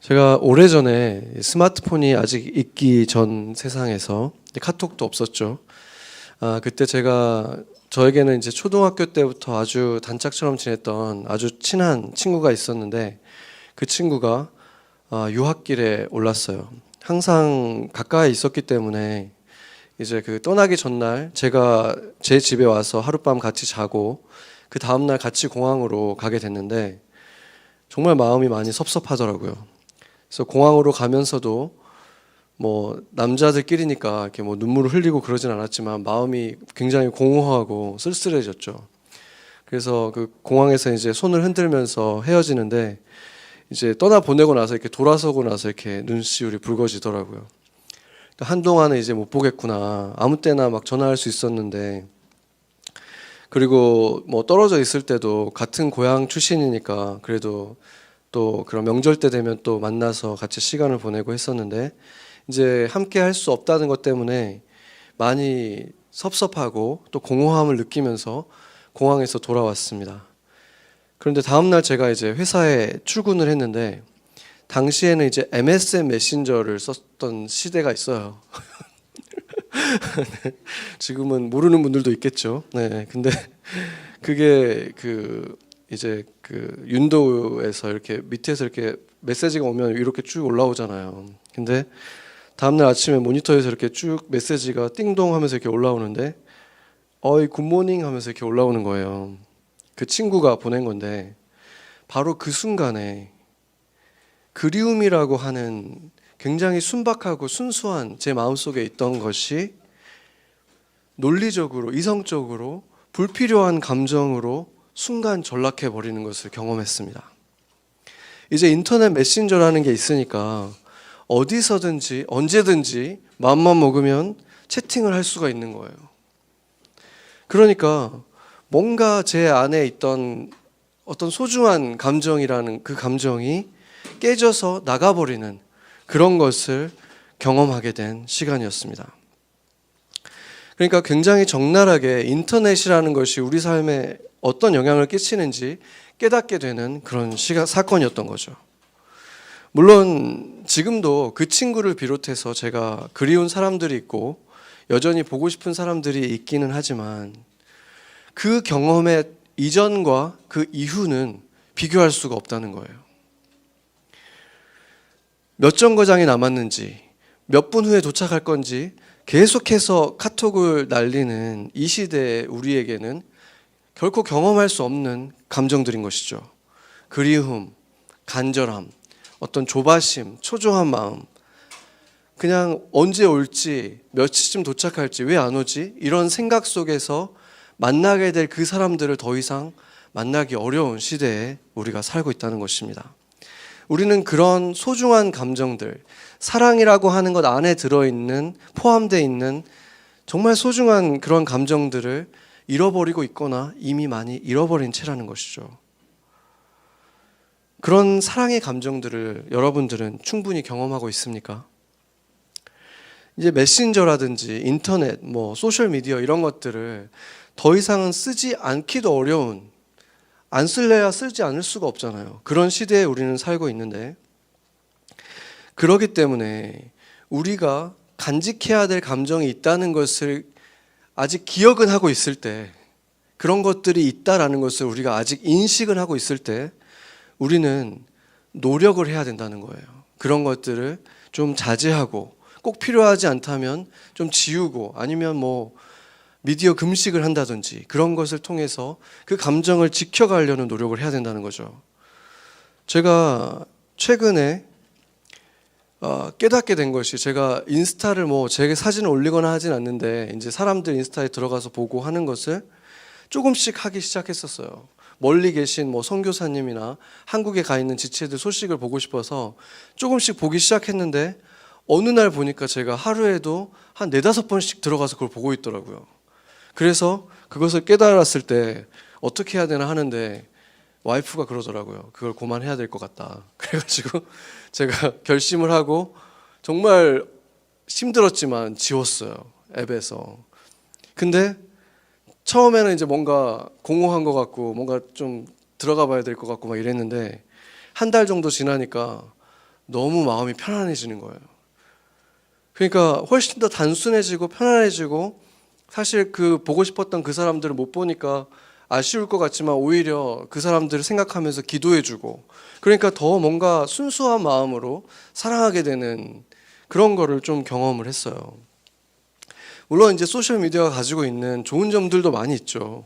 제가 오래전에 스마트폰이 아직 있기 전 세상에서 카톡도 없었죠. 그때 저에게는 이제 초등학교 때부터 아주 단짝처럼 지냈던 아주 친한 친구가 있었는데 그 친구가 유학길에 올랐어요. 항상 가까이 있었기 때문에 이제 그 떠나기 전날 제가 제 집에 와서 하룻밤 같이 자고 그 다음날 같이 공항으로 가게 됐는데 정말 마음이 많이 섭섭하더라고요. 그래서 공항으로 가면서도 뭐 남자들끼리니까 이렇게 뭐 눈물을 흘리고 그러진 않았지만 마음이 굉장히 공허하고 쓸쓸해졌죠. 그래서 그 공항에서 이제 손을 흔들면서 헤어지는데 이제 떠나 보내고 나서 이렇게 돌아서고 나서 이렇게 눈시울이 붉어지더라고요. 한동안은 이제 못 보겠구나. 아무 때나 막 전화할 수 있었는데, 그리고 뭐 떨어져 있을 때도 같은 고향 출신이니까 그래도 또 그런 명절 때 되면 또 만나서 같이 시간을 보내고 했었는데 이제 함께 할 수 없다는 것 때문에 많이 섭섭하고 또 공허함을 느끼면서 공항에서 돌아왔습니다. 그런데 다음날 제가 이제 회사에 출근을 했는데 당시에는 이제 MSN 메신저를 썼던 시대가 있어요. 지금은 모르는 분들도 있겠죠. 네, 근데 그게 이제 그 윈도우에서 이렇게 밑에서 이렇게 메시지가 오면 이렇게 쭉 올라오잖아요. 근데 다음날 아침에 모니터에서 이렇게 쭉 메시지가 띵동 하면서 이렇게 올라오는데 어이 굿모닝 하면서 이렇게 올라오는 거예요. 그 친구가 보낸 건데 바로 그 순간에 그리움이라고 하는 굉장히 순박하고 순수한 제 마음속에 있던 것이 논리적으로 이성적으로 불필요한 감정으로 순간 전락해 버리는 것을 경험했습니다. 이제 인터넷 메신저라는 게 있으니까 어디서든지 언제든지 마음만 먹으면 채팅을 할 수가 있는 거예요. 그러니까 뭔가 제 안에 있던 어떤 소중한 감정이라는 그 감정이 깨져서 나가버리는 그런 것을 경험하게 된 시간이었습니다. 그러니까 굉장히 적나라하게 인터넷이라는 것이 우리 삶에 어떤 영향을 끼치는지 깨닫게 되는 그런 사건이었던 거죠. 물론 지금도 그 친구를 비롯해서 제가 그리운 사람들이 있고 여전히 보고 싶은 사람들이 있기는 하지만 그 경험의 이전과 그 이후는 비교할 수가 없다는 거예요. 몇 정거장이 남았는지 몇 분 후에 도착할 건지 계속해서 카톡을 날리는 이 시대의 우리에게는 결코 경험할 수 없는 감정들인 것이죠. 그리움, 간절함, 어떤 조바심, 초조한 마음, 그냥 언제 올지, 며칠쯤 도착할지, 왜 안 오지? 이런 생각 속에서 만나게 될 그 사람들을 더 이상 만나기 어려운 시대에 우리가 살고 있다는 것입니다. 우리는 그런 소중한 감정들, 사랑이라고 하는 것 안에 들어있는, 포함되어 있는 정말 소중한 그런 감정들을 잃어버리고 있거나 이미 많이 잃어버린 채라는 것이죠. 그런 사랑의 감정들을 여러분들은 충분히 경험하고 있습니까? 이제 메신저라든지 인터넷, 소셜미디어 이런 것들을 더 이상은 쓰지 않기도 어려운, 안 쓸래야 쓰지 않을 수가 없잖아요. 그런 시대에 우리는 살고 있는데 그렇기 때문에 우리가 간직해야 될 감정이 있다는 것을 아직 기억은 하고 있을 때, 그런 것들이 있다라는 것을 우리가 아직 인식은 하고 있을 때 우리는 노력을 해야 된다는 거예요. 그런 것들을 좀 자제하고 꼭 필요하지 않다면 좀 지우고 아니면 미디어 금식을 한다든지 그런 것을 통해서 그 감정을 지켜가려는 노력을 해야 된다는 거죠. 제가 최근에 깨닫게 된 것이, 제가 인스타를 제 사진을 올리거나 하진 않는데 이제 사람들 인스타에 들어가서 보고 하는 것을 조금씩 하기 시작했었어요. 멀리 계신 선교사님이나 한국에 가 있는 지체들 소식을 보고 싶어서 조금씩 보기 시작했는데 어느 날 보니까 제가 하루에도 한 4-5번씩 들어가서 그걸 보고 있더라고요. 그래서 그것을 깨달았을 때 어떻게 해야 되나 하는데 와이프가 그러더라고요. 그걸 그만해야 될 것 같다. 그래가지고 제가 결심을 하고 정말 힘들었지만 지웠어요. 앱에서. 근데 처음에는 이제 뭔가 공허한 것 같고 뭔가 좀 들어가 봐야 될 것 같고 막 이랬는데 한 달 정도 지나니까 너무 마음이 편안해지는 거예요. 그러니까 훨씬 더 단순해지고 편안해지고, 사실 그 보고 싶었던 그 사람들을 못 보니까 아쉬울 것 같지만 오히려 그 사람들을 생각하면서 기도해주고, 그러니까 더 뭔가 순수한 마음으로 사랑하게 되는 그런 거를 좀 경험을 했어요. 물론 이제 소셜미디어가 가지고 있는 좋은 점들도 많이 있죠.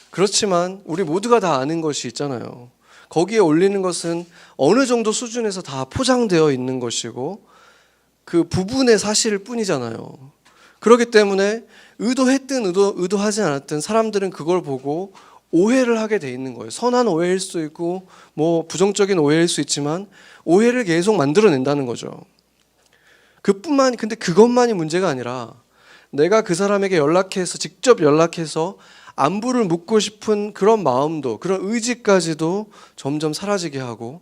그렇지만 우리 모두가 다 아는 것이 있잖아요. 거기에 올리는 것은 어느 정도 수준에서 다 포장되어 있는 것이고 그 부분의 사실일 뿐이잖아요. 그렇기 때문에 의도했든 의도하지 않았든 사람들은 그걸 보고 오해를 하게 돼 있는 거예요. 선한 오해일 수도 있고 뭐 부정적인 오해일 수 있지만 오해를 계속 만들어낸다는 거죠. 근데 그것만이 문제가 아니라 내가 그 사람에게 직접 연락해서 안부를 묻고 싶은 그런 마음도, 그런 의지까지도 점점 사라지게 하고,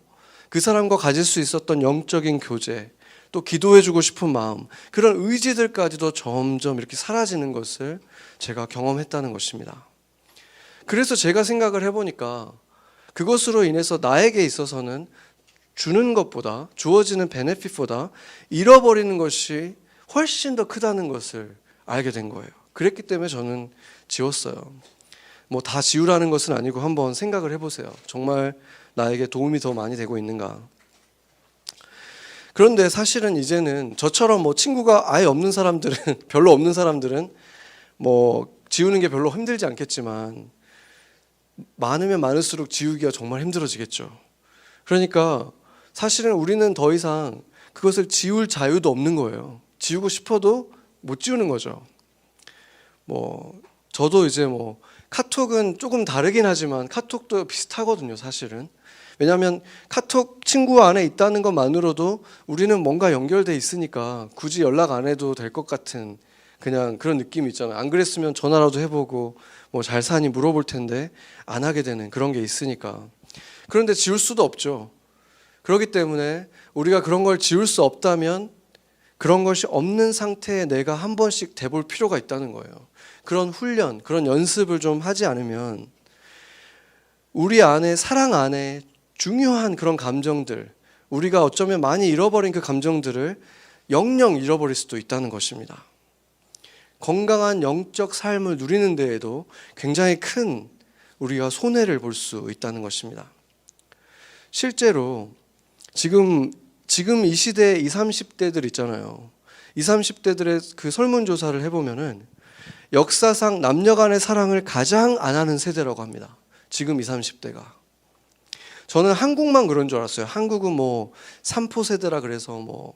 그 사람과 가질 수 있었던 영적인 교제, 또 기도해주고 싶은 마음, 그런 의지들까지도 점점 이렇게 사라지는 것을 제가 경험했다는 것입니다. 그래서 제가 생각을 해보니까 그것으로 인해서 나에게 있어서는 주는 것보다, 주어지는 베네핏보다 잃어버리는 것이 훨씬 더 크다는 것을 알게 된 거예요. 그랬기 때문에 저는 지웠어요. 뭐 다 지우라는 것은 아니고 한번 생각을 해보세요. 정말 나에게 도움이 더 많이 되고 있는가. 그런데 사실은 이제는 저처럼 뭐 친구가 아예 없는 사람들은 별로 없는 사람들은 뭐 지우는 게 별로 힘들지 않겠지만 많으면 많을수록 지우기가 정말 힘들어지겠죠. 그러니까 사실은 우리는 더 이상 그것을 지울 자유도 없는 거예요. 지우고 싶어도 못 지우는 거죠. 뭐 저도 이제 뭐 카톡은 조금 다르긴 하지만 카톡도 비슷하거든요, 사실은. 왜냐하면 카톡 친구 안에 있다는 것만으로도 우리는 뭔가 연결돼 있으니까 굳이 연락 안 해도 될 것 같은 그냥 그런 느낌이 있잖아요. 안 그랬으면 전화라도 해보고 뭐 잘 사니 물어볼 텐데 안 하게 되는 그런 게 있으니까. 그런데 지울 수도 없죠. 그렇기 때문에 우리가 그런 걸 지울 수 없다면 그런 것이 없는 상태에 내가 한 번씩 돼볼 필요가 있다는 거예요. 그런 훈련, 그런 연습을 좀 하지 않으면 우리 안에, 사랑 안에 중요한 그런 감정들, 우리가 어쩌면 많이 잃어버린 그 감정들을 영영 잃어버릴 수도 있다는 것입니다. 건강한 영적 삶을 누리는 데에도 굉장히 큰 우리가 손해를 볼 수 있다는 것입니다. 실제로 지금 이 시대의 20, 30대들 있잖아요. 20, 30대들의 그 설문조사를 해보면은 역사상 남녀 간의 사랑을 가장 안 하는 세대라고 합니다. 지금 20, 30대가. 저는 한국만 그런 줄 알았어요. 한국은 뭐 3포 세대라 그래서 뭐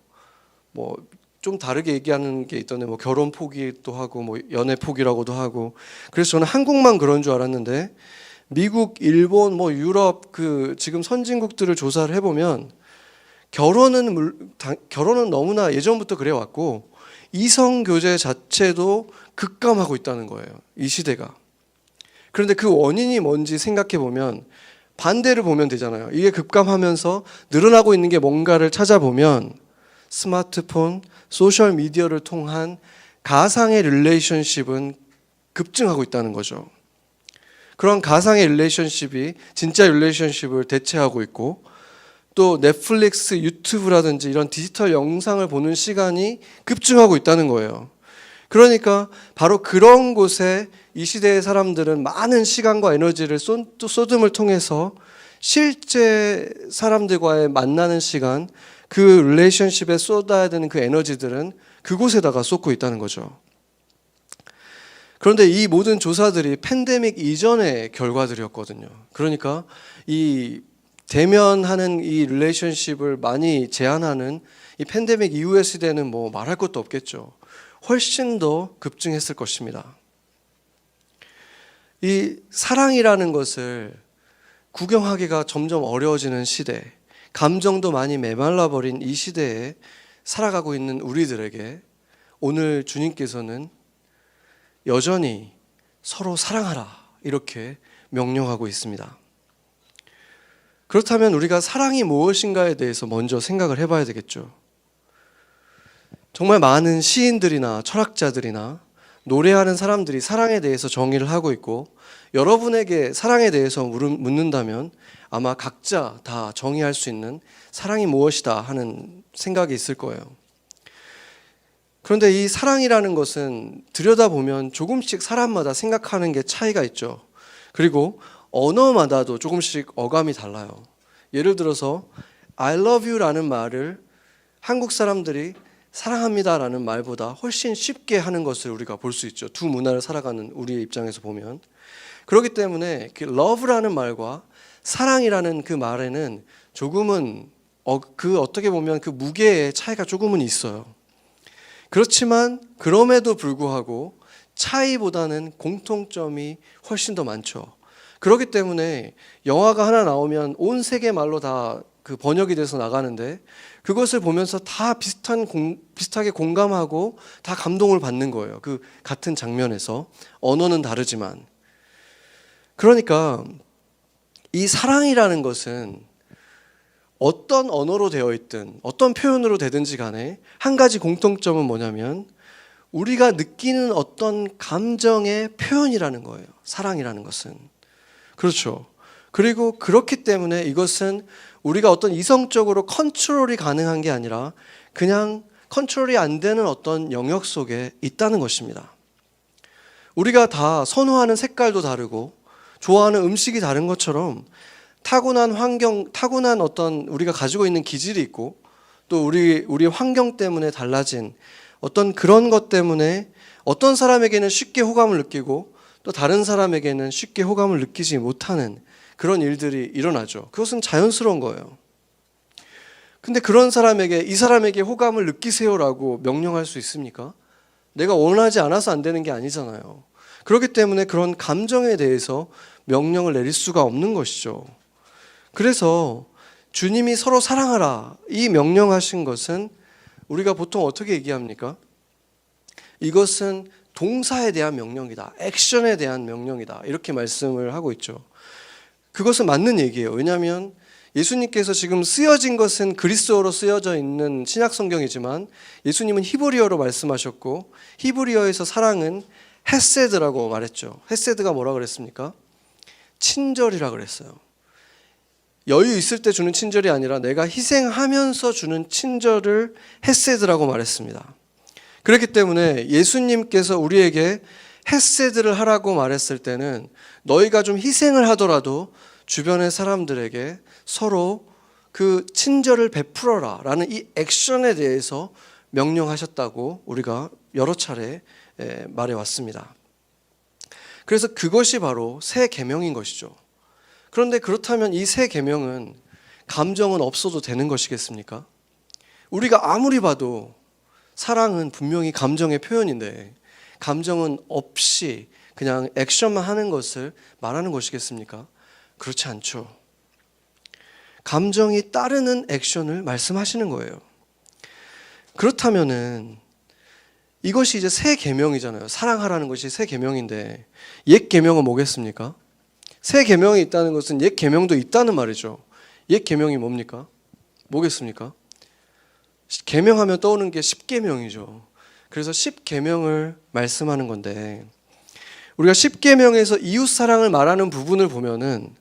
좀 다르게 얘기하는 게 있던데 뭐 결혼 포기도 하고 뭐 연애 포기라고도 하고, 그래서 저는 한국만 그런 줄 알았는데 미국, 일본, 뭐 유럽 그 지금 선진국들을 조사를 해보면 결혼은 너무나 예전부터 그래 왔고 이성 교제 자체도 급감하고 있다는 거예요, 이 시대가. 그런데 그 원인이 뭔지 생각해 보면 반대를 보면 되잖아요. 이게 급감하면서 늘어나고 있는 게 뭔가를 찾아보면 스마트폰, 소셜 미디어를 통한 가상의 릴레이션십은 급증하고 있다는 거죠. 그런 가상의 릴레이션십이 진짜 릴레이션십을 대체하고 있고, 또 넷플릭스, 유튜브라든지 이런 디지털 영상을 보는 시간이 급증하고 있다는 거예요. 그러니까 바로 그런 곳에 이 시대의 사람들은 많은 시간과 에너지를 쏟음을 통해서 실제 사람들과의 만나는 시간, 그 릴레이션십에 쏟아야 되는 그 에너지들은 그곳에다가 쏟고 있다는 거죠. 그런데 이 모든 조사들이 팬데믹 이전의 결과들이었거든요. 그러니까 이 대면하는 이 릴레이션십을 많이 제한하는 이 팬데믹 이후의 시대는 뭐 말할 것도 없겠죠. 훨씬 더 급증했을 것입니다. 이 사랑이라는 것을 구경하기가 점점 어려워지는 시대, 감정도 많이 메말라버린 이 시대에 살아가고 있는 우리들에게 오늘 주님께서는 여전히 서로 사랑하라 이렇게 명령하고 있습니다. 그렇다면 우리가 사랑이 무엇인가에 대해서 먼저 생각을 해봐야 되겠죠. 정말 많은 시인들이나 철학자들이나 노래하는 사람들이 사랑에 대해서 정의를 하고 있고, 여러분에게 사랑에 대해서 묻는다면 아마 각자 다 정의할 수 있는 사랑이 무엇이다 하는 생각이 있을 거예요. 그런데 이 사랑이라는 것은 들여다보면 조금씩 사람마다 생각하는 게 차이가 있죠. 그리고 언어마다도 조금씩 어감이 달라요. 예를 들어서 I love you라는 말을 한국 사람들이 사랑합니다라는 말보다 훨씬 쉽게 하는 것을 우리가 볼 수 있죠. 두 문화를 살아가는 우리의 입장에서 보면. 그렇기 때문에 그 love라는 말과 사랑이라는 그 말에는 조금은 어떻게 보면 그 무게의 차이가 조금은 있어요. 그렇지만 그럼에도 불구하고 차이보다는 공통점이 훨씬 더 많죠. 그렇기 때문에 영화가 하나 나오면 온 세계 말로 다 그 번역이 돼서 나가는데 그것을 보면서 다 비슷하게 공감하고 다 감동을 받는 거예요. 그 같은 장면에서 언어는 다르지만. 그러니까 이 사랑이라는 것은 어떤 언어로 되어 있든 어떤 표현으로 되든지 간에 한 가지 공통점은 뭐냐면 우리가 느끼는 어떤 감정의 표현이라는 거예요. 사랑이라는 것은. 그렇죠. 그리고 그렇기 때문에 이것은 우리가 어떤 이성적으로 컨트롤이 가능한 게 아니라 그냥 컨트롤이 안 되는 어떤 영역 속에 있다는 것입니다. 우리가 다 선호하는 색깔도 다르고 좋아하는 음식이 다른 것처럼 타고난 환경, 타고난 어떤 우리가 가지고 있는 기질이 있고 또 우리 환경 때문에 달라진 어떤 그런 것 때문에 어떤 사람에게는 쉽게 호감을 느끼고 또 다른 사람에게는 쉽게 호감을 느끼지 못하는 그런 일들이 일어나죠. 그것은 자연스러운 거예요. 근데 그런 사람에게 이 사람에게 호감을 느끼세요라고 명령할 수 있습니까? 내가 원하지 않아서 안 되는 게 아니잖아요. 그렇기 때문에 그런 감정에 대해서 명령을 내릴 수가 없는 것이죠. 그래서 주님이 서로 사랑하라 이 명령하신 것은 우리가 보통 어떻게 얘기합니까? 이것은 동사에 대한 명령이다. 액션에 대한 명령이다. 이렇게 말씀을 하고 있죠. 그것은 맞는 얘기예요. 왜냐하면 예수님께서 지금 쓰여진 것은 그리스어로 쓰여져 있는 신약 성경이지만 예수님은 히브리어로 말씀하셨고 히브리어에서 사랑은 헤세드라고 말했죠. 헤세드가 뭐라 그랬습니까? 친절이라 그랬어요. 여유 있을 때 주는 친절이 아니라 내가 희생하면서 주는 친절을 헤세드라고 말했습니다. 그렇기 때문에 예수님께서 우리에게 헤세드를 하라고 말했을 때는 너희가 좀 희생을 하더라도 주변의 사람들에게 서로 그 친절을 베풀어라 라는 이 액션에 대해서 명령하셨다고 우리가 여러 차례 말해왔습니다. 그래서 그것이 바로 새 계명인 것이죠. 그런데 그렇다면 이 새 계명은 감정은 없어도 되는 것이겠습니까? 우리가 아무리 봐도 사랑은 분명히 감정의 표현인데 감정은 없이 그냥 액션만 하는 것을 말하는 것이겠습니까? 그렇지 않죠. 감정이 따르는 액션을 말씀하시는 거예요. 그렇다면은 이것이 이제 새 계명이잖아요. 사랑하라는 것이 새 계명인데 옛 계명은 뭐겠습니까? 새 계명이 있다는 것은 옛 계명도 있다는 말이죠. 옛 계명이 뭡니까? 뭐겠습니까? 계명하면 떠오르는 게 십계명이죠. 그래서 십계명을 말씀하는 건데 우리가 십계명에서 이웃 사랑을 말하는 부분을 보면은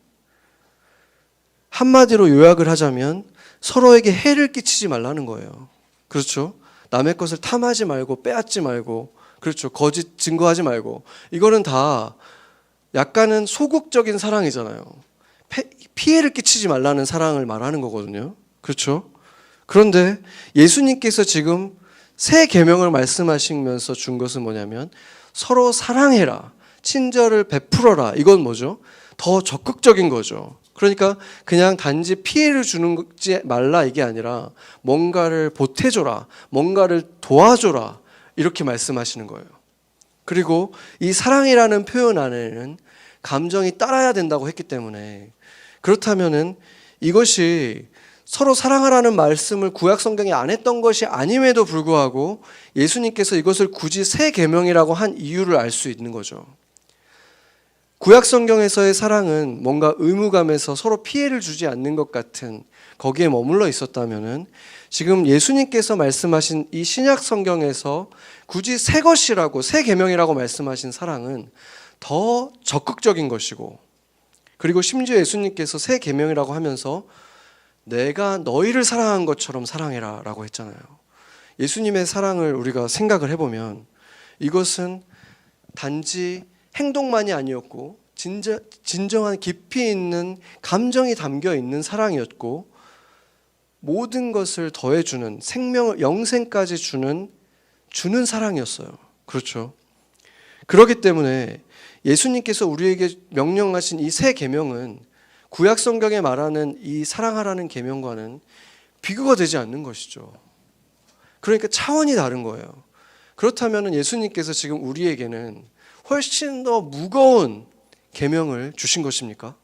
한마디로 요약을 하자면 서로에게 해를 끼치지 말라는 거예요. 그렇죠? 남의 것을 탐하지 말고 빼앗지 말고 그렇죠. 거짓 증거하지 말고 이거는 다 약간은 소극적인 사랑이잖아요. 피해를 끼치지 말라는 사랑을 말하는 거거든요. 그렇죠? 그런데 예수님께서 지금 새 계명을 말씀하시면서 준 것은 뭐냐면 서로 사랑해라. 친절을 베풀어라. 이건 뭐죠? 더 적극적인 거죠. 그러니까 그냥 단지 피해를 주지 말라 이게 아니라 뭔가를 보태줘라. 뭔가를 도와줘라. 이렇게 말씀하시는 거예요. 그리고 이 사랑이라는 표현 안에는 감정이 따라야 된다고 했기 때문에 그렇다면은 이것이 서로 사랑하라는 말씀을 구약 성경에 안 했던 것이 아님에도 불구하고 예수님께서 이것을 굳이 새 계명이라고 한 이유를 알 수 있는 거죠. 구약 성경에서의 사랑은 뭔가 의무감에서 서로 피해를 주지 않는 것 같은 거기에 머물러 있었다면은 지금 예수님께서 말씀하신 이 신약 성경에서 굳이 새 것이라고, 새 계명이라고 말씀하신 사랑은 더 적극적인 것이고, 그리고 심지어 예수님께서 새 계명이라고 하면서 내가 너희를 사랑한 것처럼 사랑해라 라고 했잖아요. 예수님의 사랑을 우리가 생각을 해보면 이것은 단지 행동만이 아니었고 진정한 깊이 있는 감정이 담겨 있는 사랑이었고, 모든 것을 더해주는, 생명을, 영생까지 주는 사랑이었어요. 그렇죠. 그렇기 때문에 예수님께서 우리에게 명령하신 이 새 계명은 구약 성경에 말하는 이 사랑하라는 계명과는 비교가 되지 않는 것이죠. 그러니까 차원이 다른 거예요. 그렇다면 예수님께서 지금 우리에게는 훨씬 더 무거운 계명을 주신 것입니까?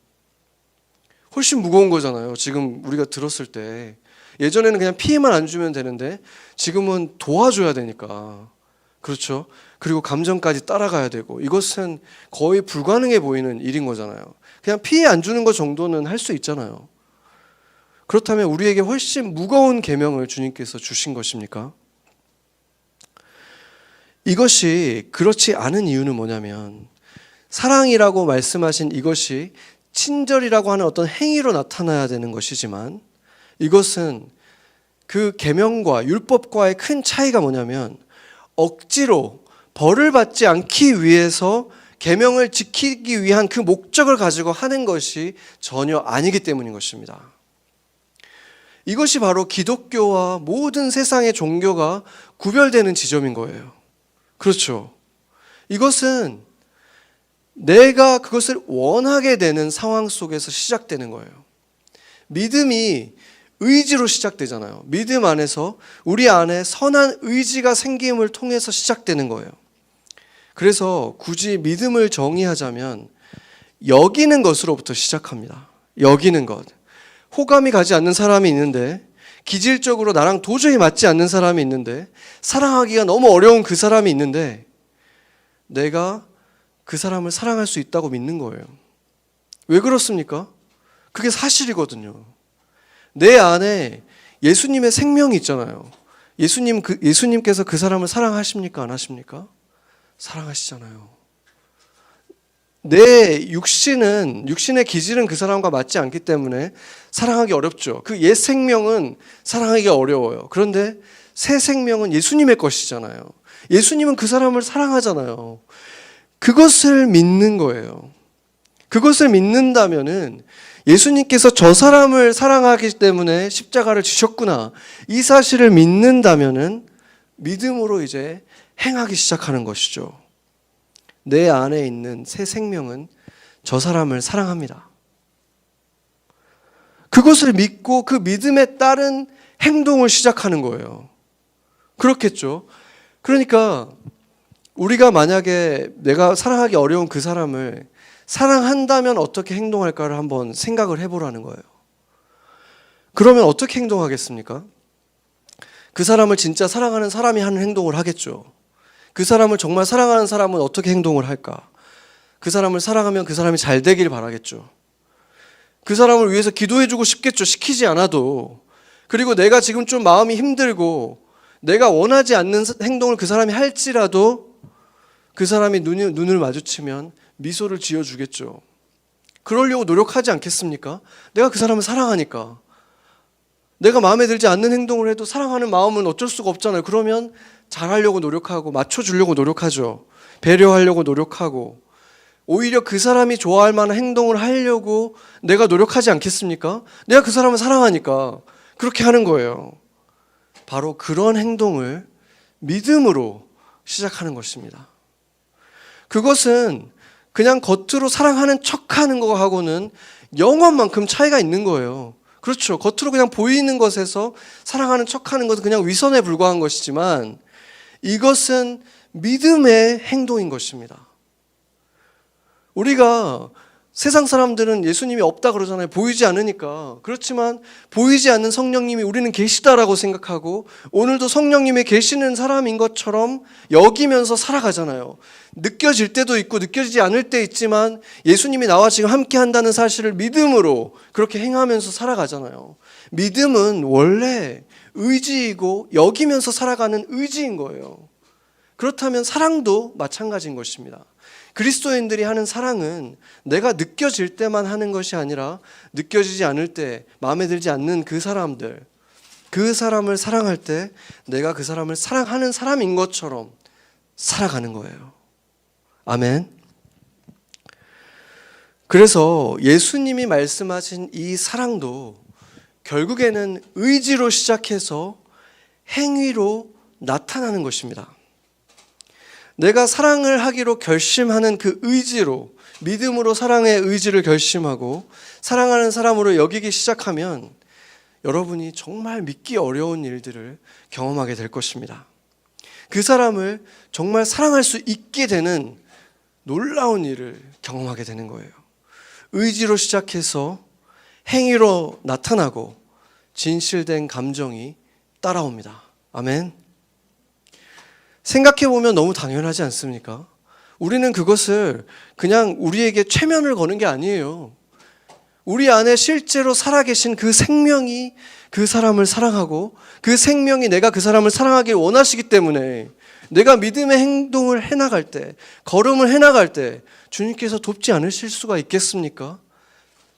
훨씬 무거운 거잖아요. 지금 우리가 들었을 때 예전에는 그냥 피해만 안 주면 되는데 지금은 도와줘야 되니까, 그렇죠? 그리고 감정까지 따라가야 되고, 이것은 거의 불가능해 보이는 일인 거잖아요. 그냥 피해 안 주는 것 정도는 할 수 있잖아요. 그렇다면 우리에게 훨씬 무거운 계명을 주님께서 주신 것입니까? 이것이 그렇지 않은 이유는 뭐냐면, 사랑이라고 말씀하신 이것이 친절이라고 하는 어떤 행위로 나타나야 되는 것이지만, 이것은 그 계명과 율법과의 큰 차이가 뭐냐면 억지로 벌을 받지 않기 위해서 계명을 지키기 위한 그 목적을 가지고 하는 것이 전혀 아니기 때문인 것입니다. 이것이 바로 기독교와 모든 세상의 종교가 구별되는 지점인 거예요. 그렇죠. 이것은 내가 그것을 원하게 되는 상황 속에서 시작되는 거예요. 믿음이 의지로 시작되잖아요. 믿음 안에서 우리 안에 선한 의지가 생김을 통해서 시작되는 거예요. 그래서 굳이 믿음을 정의하자면 여기는 것으로부터 시작합니다. 여기는 것. 호감이 가지 않는 사람이 있는데, 기질적으로 나랑 도저히 맞지 않는 사람이 있는데, 사랑하기가 너무 어려운 그 사람이 있는데 내가 그 사람을 사랑할 수 있다고 믿는 거예요. 왜 그렇습니까? 그게 사실이거든요. 내 안에 예수님의 생명이 있잖아요. 예수님께서 그 사람을 사랑하십니까? 안 하십니까? 사랑하시잖아요. 내 육신의 기질은 그 사람과 맞지 않기 때문에 사랑하기 어렵죠. 그 옛 생명은 사랑하기 어려워요. 그런데 새 생명은 예수님의 것이잖아요. 예수님은 그 사람을 사랑하잖아요. 그것을 믿는 거예요. 그것을 믿는다면은 예수님께서 저 사람을 사랑하기 때문에 십자가를 지셨구나, 이 사실을 믿는다면은 믿음으로 이제 행하기 시작하는 것이죠. 내 안에 있는 새 생명은 저 사람을 사랑합니다. 그것을 믿고 그 믿음에 따른 행동을 시작하는 거예요. 그렇겠죠. 그러니까 우리가 만약에 내가 사랑하기 어려운 그 사람을 사랑한다면 어떻게 행동할까를 한번 생각을 해보라는 거예요. 그러면 어떻게 행동하겠습니까? 그 사람을 진짜 사랑하는 사람이 하는 행동을 하겠죠. 그 사람을 정말 사랑하는 사람은 어떻게 행동을 할까? 그 사람을 사랑하면 그 사람이 잘 되길 바라겠죠. 그 사람을 위해서 기도해주고 싶겠죠. 시키지 않아도. 그리고 내가 지금 좀 마음이 힘들고 내가 원하지 않는 행동을 그 사람이 할지라도 그 사람이 눈을 마주치면 미소를 지어주겠죠. 그러려고 노력하지 않겠습니까? 내가 그 사람을 사랑하니까. 내가 마음에 들지 않는 행동을 해도 사랑하는 마음은 어쩔 수가 없잖아요. 그러면 잘하려고 노력하고 맞춰주려고 노력하죠. 배려하려고 노력하고, 오히려 그 사람이 좋아할 만한 행동을 하려고 내가 노력하지 않겠습니까? 내가 그 사람을 사랑하니까 그렇게 하는 거예요. 바로 그런 행동을 믿음으로 시작하는 것입니다. 그것은 그냥 겉으로 사랑하는 척하는 거하고는 영원만큼 차이가 있는 거예요. 그렇죠. 겉으로 그냥 보이는 것에서 사랑하는 척하는 것은 그냥 위선에 불과한 것이지만, 이것은 믿음의 행동인 것입니다. 우리가 세상 사람들은 예수님이 없다 그러잖아요. 보이지 않으니까. 그렇지만 보이지 않는 성령님이 우리는 계시다라고 생각하고 오늘도 성령님이 계시는 사람인 것처럼 여기면서 살아가잖아요. 느껴질 때도 있고 느껴지지 않을 때 있지만 예수님이 나와 지금 함께 한다는 사실을 믿음으로 그렇게 행하면서 살아가잖아요. 믿음은 원래 의지이고 여기면서 살아가는 의지인 거예요. 그렇다면 사랑도 마찬가지인 것입니다. 그리스도인들이 하는 사랑은 내가 느껴질 때만 하는 것이 아니라 느껴지지 않을 때, 마음에 들지 않는 그 사람들, 그 사람을 사랑할 때 내가 그 사람을 사랑하는 사람인 것처럼 살아가는 거예요. 아멘. 그래서 예수님이 말씀하신 이 사랑도 결국에는 의지로 시작해서 행위로 나타나는 것입니다. 내가 사랑을 하기로 결심하는 그 의지로, 믿음으로 사랑의 의지를 결심하고 사랑하는 사람으로 여기기 시작하면 여러분이 정말 믿기 어려운 일들을 경험하게 될 것입니다. 그 사람을 정말 사랑할 수 있게 되는 놀라운 일을 경험하게 되는 거예요. 의지로 시작해서 행위로 나타나고 진실된 감정이 따라옵니다. 아멘. 생각해보면 너무 당연하지 않습니까? 우리는 그것을 그냥 우리에게 최면을 거는 게 아니에요. 우리 안에 실제로 살아계신 그 생명이 그 사람을 사랑하고 그 생명이 내가 그 사람을 사랑하길 원하시기 때문에 내가 믿음의 행동을 해나갈 때, 걸음을 해나갈 때 주님께서 돕지 않으실 수가 있겠습니까?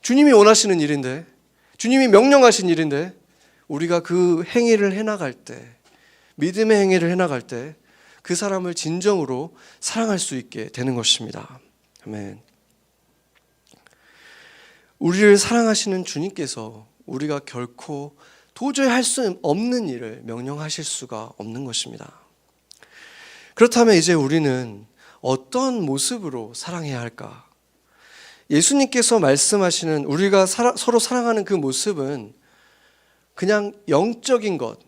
주님이 원하시는 일인데, 주님이 명령하신 일인데 우리가 그 행위를 해나갈 때, 믿음의 행위를 해나갈 때 그 사람을 진정으로 사랑할 수 있게 되는 것입니다. 아멘. 우리를 사랑하시는 주님께서 우리가 결코 도저히 할 수 없는 일을 명령하실 수가 없는 것입니다. 그렇다면 이제 우리는 어떤 모습으로 사랑해야 할까? 예수님께서 말씀하시는 우리가 서로 사랑하는 그 모습은 그냥 영적인 것,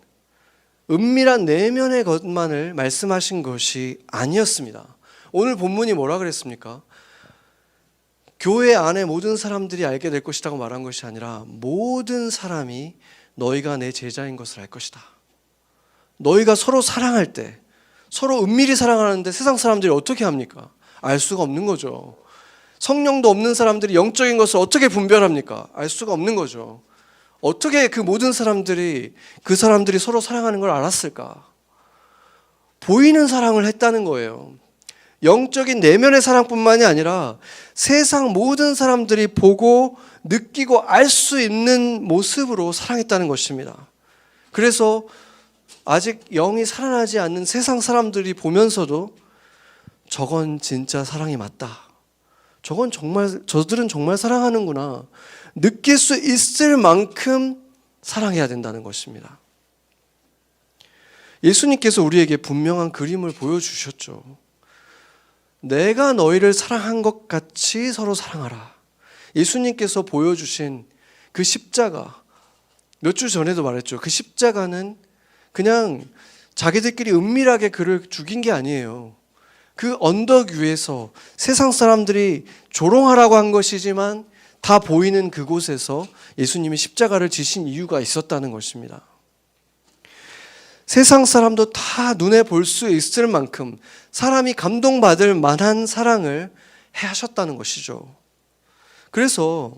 은밀한 내면의 것만을 말씀하신 것이 아니었습니다. 오늘 본문이 뭐라 그랬습니까? 교회 안에 모든 사람들이 알게 될 것이라고 말한 것이 아니라 모든 사람이 너희가 내 제자인 것을 알 것이다. 너희가 서로 사랑할 때, 서로 은밀히 사랑하는데 세상 사람들이 어떻게 합니까? 알 수가 없는 거죠. 성령도 없는 사람들이 영적인 것을 어떻게 분별합니까? 알 수가 없는 거죠. 어떻게 그 모든 사람들이 그 사람들이 서로 사랑하는 걸 알았을까? 보이는 사랑을 했다는 거예요. 영적인 내면의 사랑뿐만이 아니라 세상 모든 사람들이 보고 느끼고 알 수 있는 모습으로 사랑했다는 것입니다. 그래서 아직 영이 살아나지 않는 세상 사람들이 보면서도 저건 진짜 사랑이 맞다. 저들은 정말 사랑하는구나. 느낄 수 있을 만큼 사랑해야 된다는 것입니다. 예수님께서 우리에게 분명한 그림을 보여주셨죠. 내가 너희를 사랑한 것 같이 서로 사랑하라. 예수님께서 보여주신 그 십자가, 몇 주 전에도 말했죠. 그 십자가는 그냥 자기들끼리 은밀하게 그를 죽인 게 아니에요. 그 언덕 위에서 세상 사람들이 조롱하라고 한 것이지만 다 보이는 그곳에서 예수님이 십자가를 지신 이유가 있었다는 것입니다. 세상 사람도 다 눈에 볼 수 있을 만큼 사람이 감동받을 만한 사랑을 하셨다는 것이죠. 그래서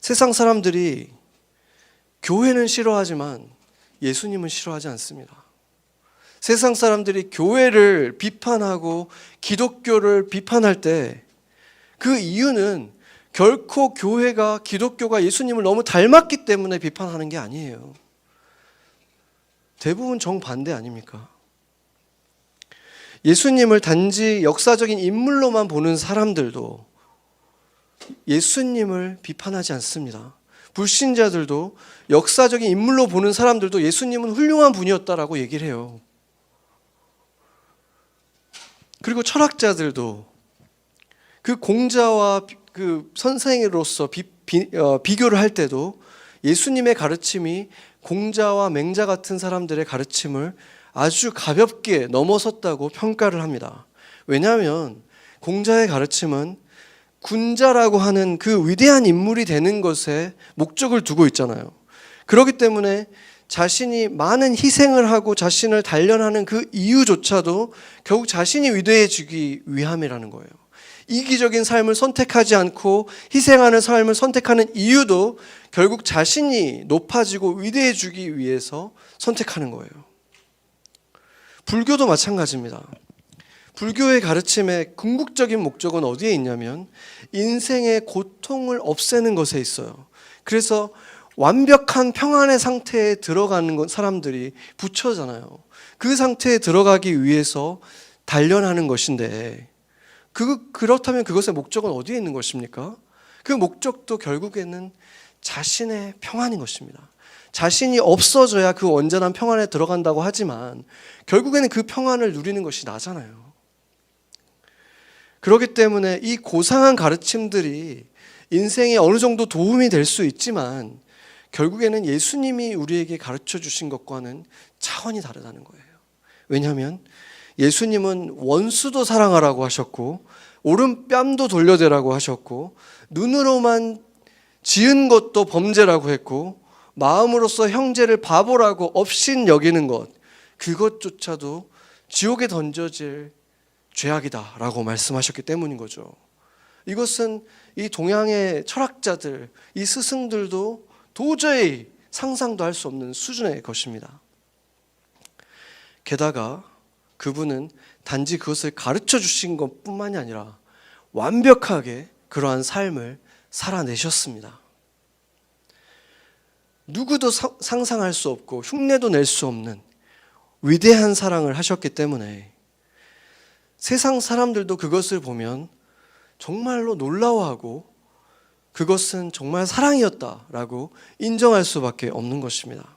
세상 사람들이 교회는 싫어하지만 예수님은 싫어하지 않습니다. 세상 사람들이 교회를 비판하고 기독교를 비판할 때 그 이유는 결코 교회가 기독교가 예수님을 너무 닮았기 때문에 비판하는 게 아니에요. 대부분 정반대 아닙니까? 예수님을 단지 역사적인 인물로만 보는 사람들도 예수님을 비판하지 않습니다. 불신자들도 역사적인 인물로 보는 사람들도 예수님은 훌륭한 분이었다라고 얘기를 해요. 그리고 철학자들도 그 공자와 그 선생으로서 비교를 할 때도 예수님의 가르침이 공자와 맹자 같은 사람들의 가르침을 아주 가볍게 넘어섰다고 평가를 합니다. 왜냐하면 공자의 가르침은 군자라고 하는 그 위대한 인물이 되는 것에 목적을 두고 있잖아요. 그렇기 때문에 자신이 많은 희생을 하고 자신을 단련하는 그 이유조차도 결국 자신이 위대해지기 위함이라는 거예요. 이기적인 삶을 선택하지 않고 희생하는 삶을 선택하는 이유도 결국 자신이 높아지고 위대해지기 위해서 선택하는 거예요. 불교도 마찬가지입니다. 불교의 가르침의 궁극적인 목적은 어디에 있냐면 인생의 고통을 없애는 것에 있어요. 그래서 완벽한 평안의 상태에 들어가는 사람들이 부처잖아요. 그 상태에 들어가기 위해서 단련하는 것인데 그렇다면 그것의 목적은 어디에 있는 것입니까? 그 목적도 결국에는 자신의 평안인 것입니다. 자신이 없어져야 그 온전한 평안에 들어간다고 하지만 결국에는 그 평안을 누리는 것이 나잖아요. 그렇기 때문에 이 고상한 가르침들이 인생에 어느 정도 도움이 될 수 있지만 결국에는 예수님이 우리에게 가르쳐 주신 것과는 차원이 다르다는 거예요. 왜냐하면 예수님은 원수도 사랑하라고 하셨고 오른뺨도 돌려대라고 하셨고 눈으로만 지은 것도 범죄라고 했고 마음으로서 형제를 바보라고 업신 여기는 것 그것조차도 지옥에 던져질 죄악이다라고 말씀하셨기 때문인 거죠. 이것은 이 동양의 철학자들, 이 스승들도 도저히 상상도 할 수 없는 수준의 것입니다. 게다가 그분은 단지 그것을 가르쳐 주신 것뿐만이 아니라 완벽하게 그러한 삶을 살아내셨습니다. 누구도 상상할 수 없고 흉내도 낼 수 없는 위대한 사랑을 하셨기 때문에 세상 사람들도 그것을 보면 정말로 놀라워하고 그것은 정말 사랑이었다라고 인정할 수밖에 없는 것입니다.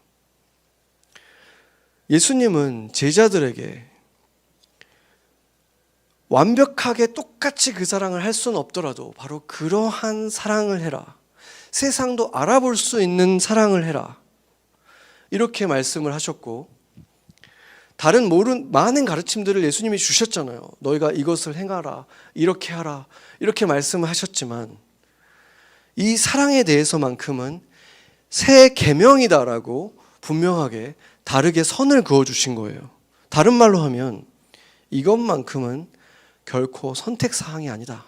예수님은 제자들에게 완벽하게 똑같이 그 사랑을 할 수는 없더라도 바로 그러한 사랑을 해라. 세상도 알아볼 수 있는 사랑을 해라. 이렇게 말씀을 하셨고 다른 많은 가르침들을 예수님이 주셨잖아요. 너희가 이것을 행하라, 이렇게 하라, 이렇게 말씀을 하셨지만 이 사랑에 대해서만큼은 새 계명이다라고 분명하게 다르게 선을 그어주신 거예요. 다른 말로 하면 이것만큼은 결코 선택사항이 아니다.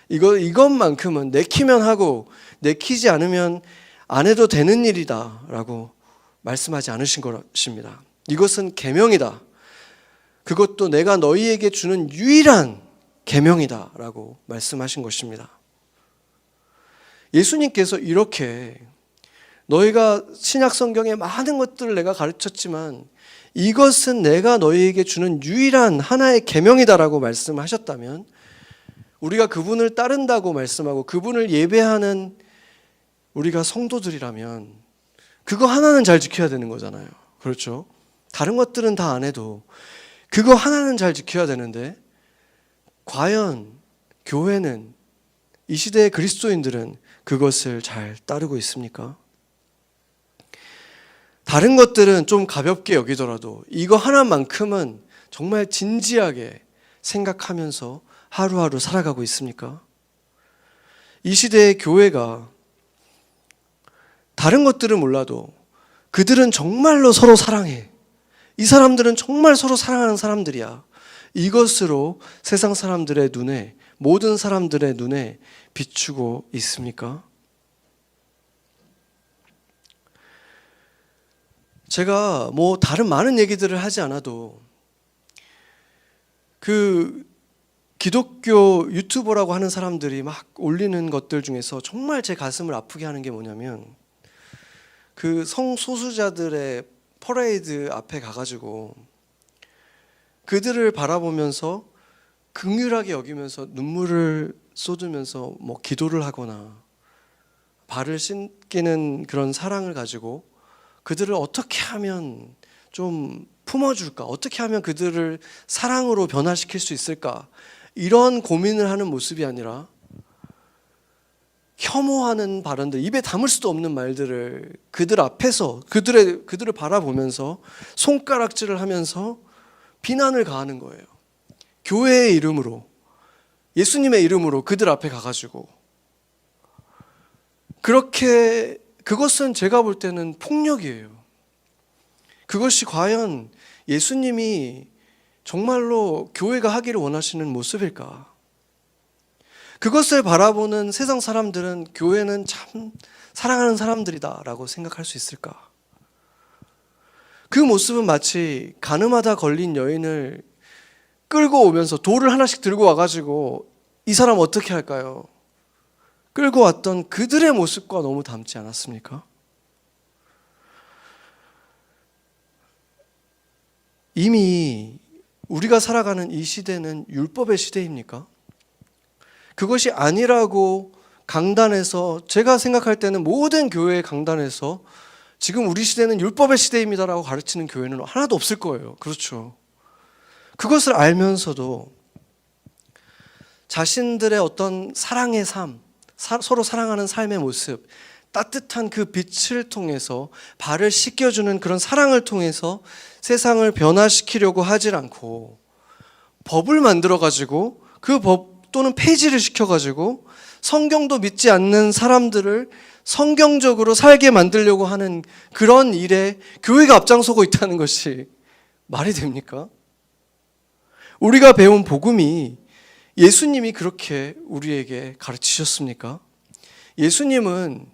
이것만큼은 내키면 하고 내키지 않으면 안 해도 되는 일이다 라고 말씀하지 않으신 것입니다. 이것은 계명이다. 그것도 내가 너희에게 주는 유일한 계명이다 라고 말씀하신 것입니다. 예수님께서 이렇게 너희가 신약 성경의 많은 것들을 내가 가르쳤지만 이것은 내가 너희에게 주는 유일한 하나의 계명이다라고 말씀하셨다면 우리가 그분을 따른다고 말씀하고 그분을 예배하는 우리가 성도들이라면 그거 하나는 잘 지켜야 되는 거잖아요. 그렇죠? 다른 것들은 다 안 해도 그거 하나는 잘 지켜야 되는데 과연 교회는 이 시대의 그리스도인들은 그것을 잘 따르고 있습니까? 다른 것들은 좀 가볍게 여기더라도 이거 하나만큼은 정말 진지하게 생각하면서 하루하루 살아가고 있습니까? 이 시대의 교회가 다른 것들은 몰라도 그들은 정말로 서로 사랑해. 이 사람들은 정말 서로 사랑하는 사람들이야. 이것으로 세상 사람들의 눈에, 모든 사람들의 눈에 비추고 있습니까? 제가 다른 많은 얘기들을 하지 않아도 그 기독교 유튜버라고 하는 사람들이 막 올리는 것들 중에서 정말 제 가슴을 아프게 하는 게 뭐냐면 그 성소수자들의 퍼레이드 앞에 가가지고 그들을 바라보면서 긍휼하게 여기면서 눈물을 쏟으면서 기도를 하거나 발을 씻기는 그런 사랑을 가지고 그들을 어떻게 하면 좀 품어줄까? 어떻게 하면 그들을 사랑으로 변화시킬 수 있을까? 이런 고민을 하는 모습이 아니라 혐오하는 발언들, 입에 담을 수도 없는 말들을 그들 앞에서 그들을 바라보면서 손가락질을 하면서 비난을 가하는 거예요. 교회의 이름으로 예수님의 이름으로 그들 앞에 가가지고 그렇게, 그것은 제가 볼 때는 폭력이에요. 그것이 과연 예수님이 정말로 교회가 하기를 원하시는 모습일까? 그것을 바라보는 세상 사람들은 교회는 참 사랑하는 사람들이다 라고 생각할 수 있을까? 그 모습은 마치 가늠하다 걸린 여인을 끌고 오면서 돌을 하나씩 들고 와가지고 이 사람 어떻게 할까요? 끌고 왔던 그들의 모습과 너무 닮지 않았습니까? 이미 우리가 살아가는 이 시대는 율법의 시대입니까? 그것이 아니라고 강단에서, 제가 생각할 때는 모든 교회의 강단에서 지금 우리 시대는 율법의 시대입니다라고 가르치는 교회는 하나도 없을 거예요. 그렇죠. 그것을 알면서도 자신들의 어떤 사랑의 삶, 서로 사랑하는 삶의 모습, 따뜻한 그 빛을 통해서 발을 씻겨주는 그런 사랑을 통해서 세상을 변화시키려고 하질 않고 법을 만들어가지고 그 법 또는 폐지를 시켜가지고 성경도 믿지 않는 사람들을 성경적으로 살게 만들려고 하는 그런 일에 교회가 앞장서고 있다는 것이 말이 됩니까? 우리가 배운 복음이 예수님이 그렇게 우리에게 가르치셨습니까? 예수님은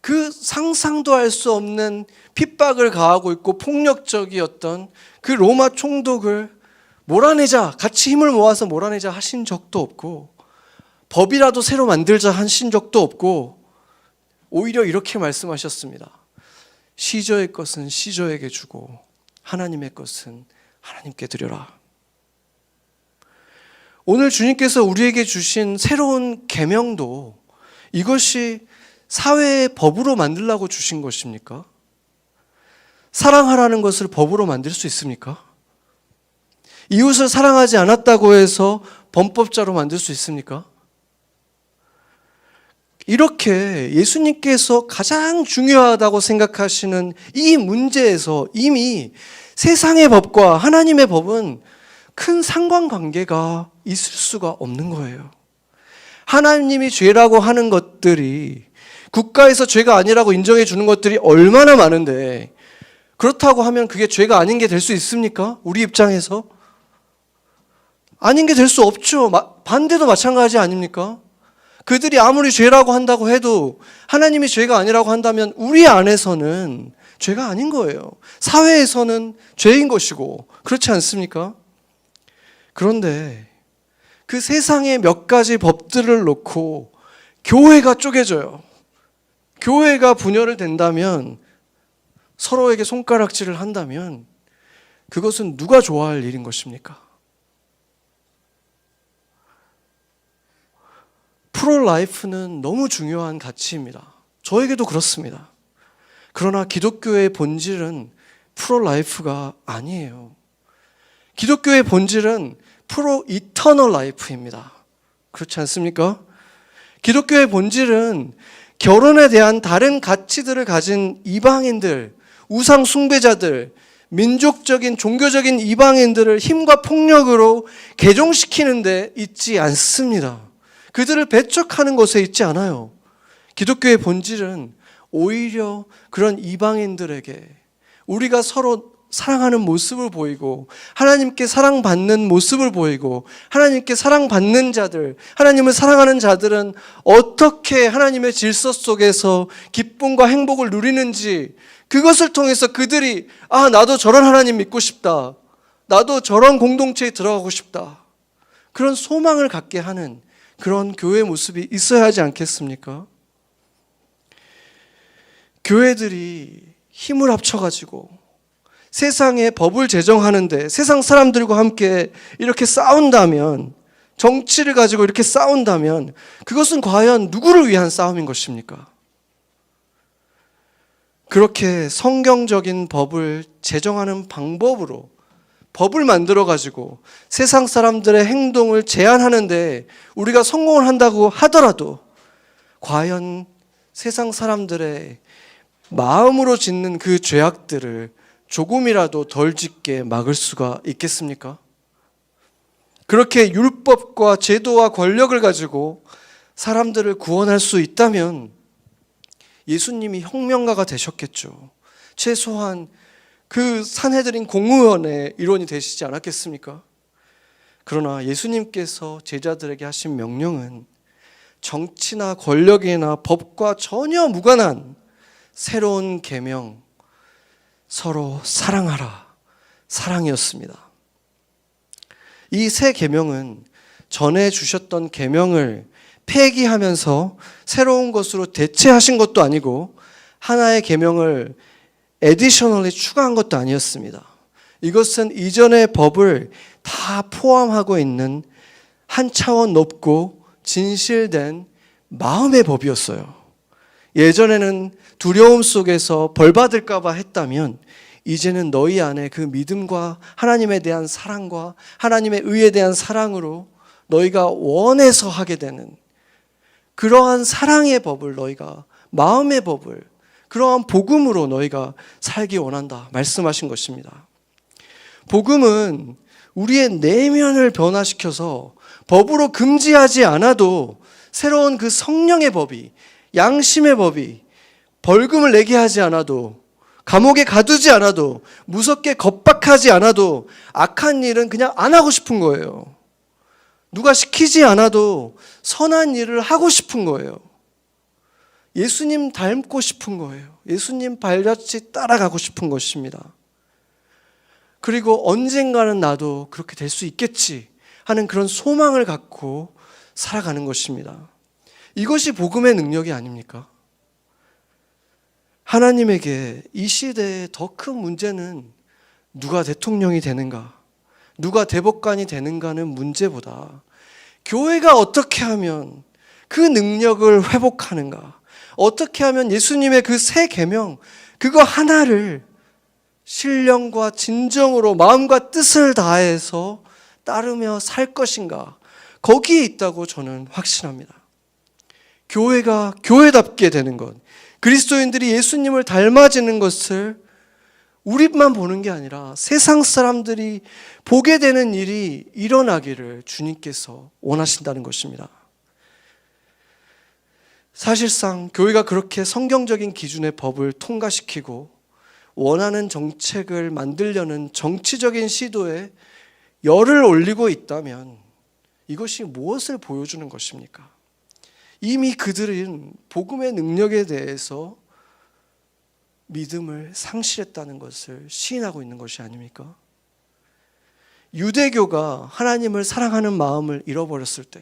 그 상상도 할 수 없는 핍박을 가하고 있고 폭력적이었던 그 로마 총독을 몰아내자, 같이 힘을 모아서 몰아내자 하신 적도 없고, 법이라도 새로 만들자 하신 적도 없고, 오히려 이렇게 말씀하셨습니다. 시저의 것은 시저에게 주고 하나님의 것은 하나님께 드려라. 오늘 주님께서 우리에게 주신 새로운 계명도 이것이 사회의 법으로 만들라고 주신 것입니까? 사랑하라는 것을 법으로 만들 수 있습니까? 이웃을 사랑하지 않았다고 해서 범법자로 만들 수 있습니까? 이렇게 예수님께서 가장 중요하다고 생각하시는 이 문제에서 이미 세상의 법과 하나님의 법은 큰 상관관계가 있을 수가 없는 거예요. 하나님이 죄라고 하는 것들이, 국가에서 죄가 아니라고 인정해 주는 것들이 얼마나 많은데, 그렇다고 하면 그게 죄가 아닌 게 될 수 있습니까? 우리 입장에서 아닌 게 될 수 없죠. 반대도 마찬가지 아닙니까? 그들이 아무리 죄라고 한다고 해도 하나님이 죄가 아니라고 한다면 우리 안에서는 죄가 아닌 거예요. 사회에서는 죄인 것이고, 그렇지 않습니까? 그런데 그 세상의 몇 가지 법들을 놓고 교회가 쪼개져요. 교회가 분열을 된다면, 서로에게 손가락질을 한다면 그것은 누가 좋아할 일인 것입니까? 프로라이프는 너무 중요한 가치입니다. 저에게도 그렇습니다. 그러나 기독교의 본질은 프로라이프가 아니에요. 기독교의 본질은 프로 이터널 라이프입니다. 그렇지 않습니까? 기독교의 본질은 결혼에 대한 다른 가치들을 가진 이방인들, 우상 숭배자들, 민족적인 종교적인 이방인들을 힘과 폭력으로 개종시키는 데 있지 않습니다. 그들을 배척하는 것에 있지 않아요. 기독교의 본질은 오히려 그런 이방인들에게 우리가 서로 사랑하는 모습을 보이고, 하나님께 사랑받는 모습을 보이고, 하나님께 사랑받는 자들, 하나님을 사랑하는 자들은 어떻게 하나님의 질서 속에서 기쁨과 행복을 누리는지, 그것을 통해서 그들이 나도 저런 하나님 믿고 싶다, 나도 저런 공동체에 들어가고 싶다, 그런 소망을 갖게 하는 그런 교회 모습이 있어야 하지 않겠습니까? 교회들이 힘을 합쳐가지고 세상에 법을 제정하는데 세상 사람들과 함께 이렇게 싸운다면, 정치를 가지고 이렇게 싸운다면 그것은 과연 누구를 위한 싸움인 것입니까? 그렇게 성경적인 법을 제정하는 방법으로 법을 만들어가지고 세상 사람들의 행동을 제한하는데 우리가 성공을 한다고 하더라도 과연 세상 사람들의 마음으로 짓는 그 죄악들을 조금이라도 덜 짓게 막을 수가 있겠습니까? 그렇게 율법과 제도와 권력을 가지고 사람들을 구원할 수 있다면 예수님이 혁명가가 되셨겠죠. 최소한 그 산헤드린 공의원의 일원이 되시지 않았겠습니까? 그러나 예수님께서 제자들에게 하신 명령은 정치나 권력이나 법과 전혀 무관한 새로운 계명, 서로 사랑하라, 사랑이었습니다. 이 새 계명은 전에 주셨던 계명을 폐기하면서 새로운 것으로 대체하신 것도 아니고 하나의 계명을 additionally 추가한 것도 아니었습니다. 이것은 이전의 법을 다 포함하고 있는 한 차원 높고 진실된 마음의 법이었어요. 예전에는 두려움 속에서 벌 받을까 봐 했다면 이제는 너희 안에 그 믿음과 하나님에 대한 사랑과 하나님의 의에 대한 사랑으로 너희가 원해서 하게 되는 그러한 사랑의 법을 너희가 마음의 법을 그러한 복음으로 너희가 살기 원한다 말씀하신 것입니다. 복음은 우리의 내면을 변화시켜서 법으로 금지하지 않아도 새로운 그 성령의 법이 양심의 법이 벌금을 내게 하지 않아도 감옥에 가두지 않아도 무섭게 겁박하지 않아도 악한 일은 그냥 안 하고 싶은 거예요. 누가 시키지 않아도 선한 일을 하고 싶은 거예요. 예수님 닮고 싶은 거예요. 예수님 발자취 따라가고 싶은 것입니다. 그리고 언젠가는 나도 그렇게 될 수 있겠지 하는 그런 소망을 갖고 살아가는 것입니다. 이것이 복음의 능력이 아닙니까? 하나님에게 이 시대의 더 큰 문제는 누가 대통령이 되는가, 누가 대법관이 되는가는 문제보다 교회가 어떻게 하면 그 능력을 회복하는가, 어떻게 하면 예수님의 그 새 계명 그거 하나를 신령과 진정으로 마음과 뜻을 다해서 따르며 살 것인가, 거기에 있다고 저는 확신합니다. 교회가 교회답게 되는 것, 그리스도인들이 예수님을 닮아지는 것을 우리만 보는 게 아니라 세상 사람들이 보게 되는 일이 일어나기를 주님께서 원하신다는 것입니다. 사실상 교회가 그렇게 성경적인 기준의 법을 통과시키고 원하는 정책을 만들려는 정치적인 시도에 열을 올리고 있다면 이것이 무엇을 보여주는 것입니까? 이미 그들은 복음의 능력에 대해서 믿음을 상실했다는 것을 시인하고 있는 것이 아닙니까? 유대교가 하나님을 사랑하는 마음을 잃어버렸을 때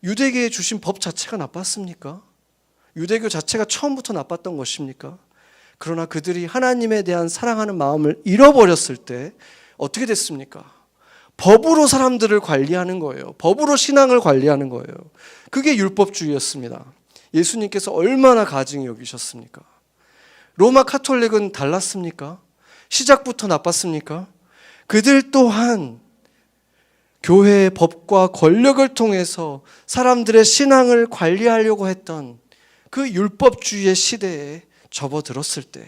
유대교에 주신 법 자체가 나빴습니까? 유대교 자체가 처음부터 나빴던 것입니까? 그러나 그들이 하나님에 대한 사랑하는 마음을 잃어버렸을 때 어떻게 됐습니까? 법으로 사람들을 관리하는 거예요. 법으로 신앙을 관리하는 거예요. 그게 율법주의였습니다. 예수님께서 얼마나 가증히 여기셨습니까? 로마 카톨릭은 달랐습니까? 시작부터 나빴습니까? 그들 또한 교회의 법과 권력을 통해서 사람들의 신앙을 관리하려고 했던 그 율법주의의 시대에 접어들었을 때,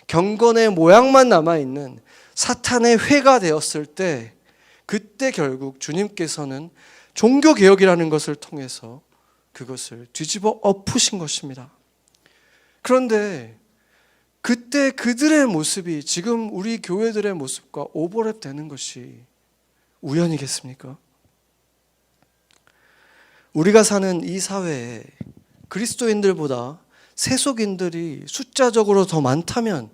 경건의 모양만 남아있는 사탄의 회가 되었을 때, 그때 결국 주님께서는 종교개혁이라는 것을 통해서 그것을 뒤집어 엎으신 것입니다. 그런데 그때 그들의 모습이 지금 우리 교회들의 모습과 오버랩 되는 것이 우연이겠습니까? 우리가 사는 이 사회에 그리스도인들보다 세속인들이 숫자적으로 더 많다면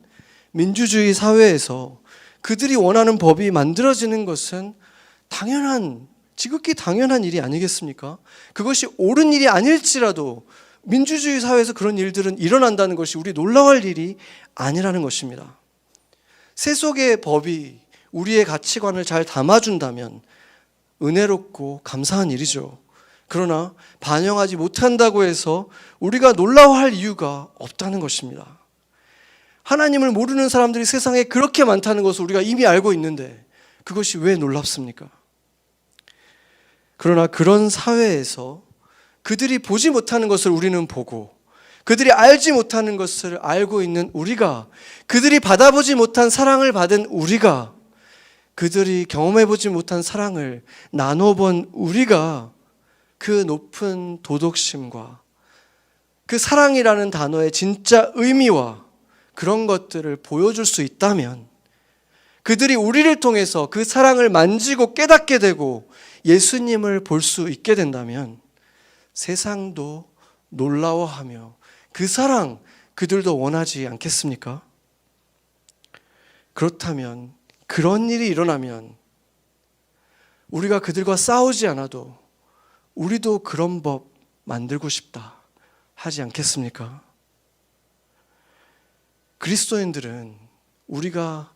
민주주의 사회에서 그들이 원하는 법이 만들어지는 것은 지극히 당연한 일이 아니겠습니까? 그것이 옳은 일이 아닐지라도 민주주의 사회에서 그런 일들은 일어난다는 것이 우리 놀라워할 일이 아니라는 것입니다. 세속의 법이 우리의 가치관을 잘 담아준다면 은혜롭고 감사한 일이죠. 그러나 반영하지 못한다고 해서 우리가 놀라워할 이유가 없다는 것입니다. 하나님을 모르는 사람들이 세상에 그렇게 많다는 것을 우리가 이미 알고 있는데 그것이 왜 놀랍습니까? 그러나 그런 사회에서 그들이 보지 못하는 것을 우리는 보고, 그들이 알지 못하는 것을 알고 있는 우리가, 그들이 받아보지 못한 사랑을 받은 우리가 그들이 경험해보지 못한 사랑을 나눠본 우리가 그 높은 도덕심과 그 사랑이라는 단어의 진짜 의미와 그런 것들을 보여줄 수 있다면, 그들이 우리를 통해서 그 사랑을 만지고 깨닫게 되고 예수님을 볼 수 있게 된다면 세상도 놀라워하며 그 사랑 그들도 원하지 않겠습니까? 그렇다면, 그런 일이 일어나면 우리가 그들과 싸우지 않아도 우리도 그런 법 만들고 싶다 하지 않겠습니까? 그리스도인들은 우리가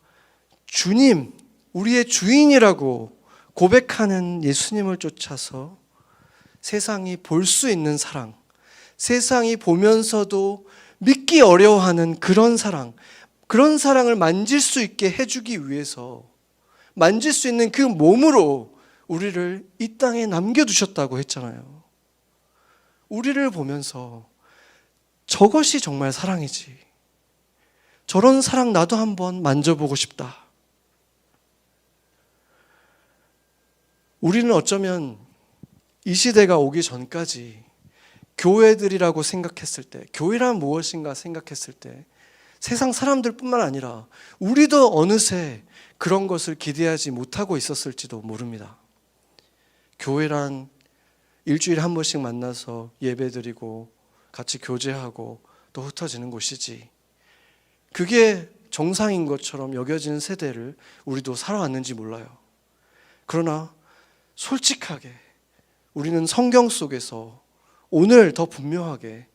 주님, 우리의 주인이라고 고백하는 예수님을 쫓아서 세상이 볼 수 있는 사랑, 세상이 보면서도 믿기 어려워하는 그런 사랑을 만질 수 있게 해주기 위해서 만질 수 있는 그 몸으로 우리를 이 땅에 남겨두셨다고 했잖아요. 우리를 보면서 저것이 정말 사랑이지, 저런 사랑 나도 한번 만져보고 싶다. 우리는 어쩌면 이 시대가 오기 전까지 교회들이라고 생각했을 때, 교회란 무엇인가 생각했을 때 세상 사람들뿐만 아니라 우리도 어느새 그런 것을 기대하지 못하고 있었을지도 모릅니다. 교회란 일주일에 한 번씩 만나서 예배드리고 같이 교제하고 또 흩어지는 곳이지, 그게 정상인 것처럼 여겨지는 세대를 우리도 살아왔는지 몰라요. 그러나 솔직하게 우리는 성경 속에서 오늘 더 분명하게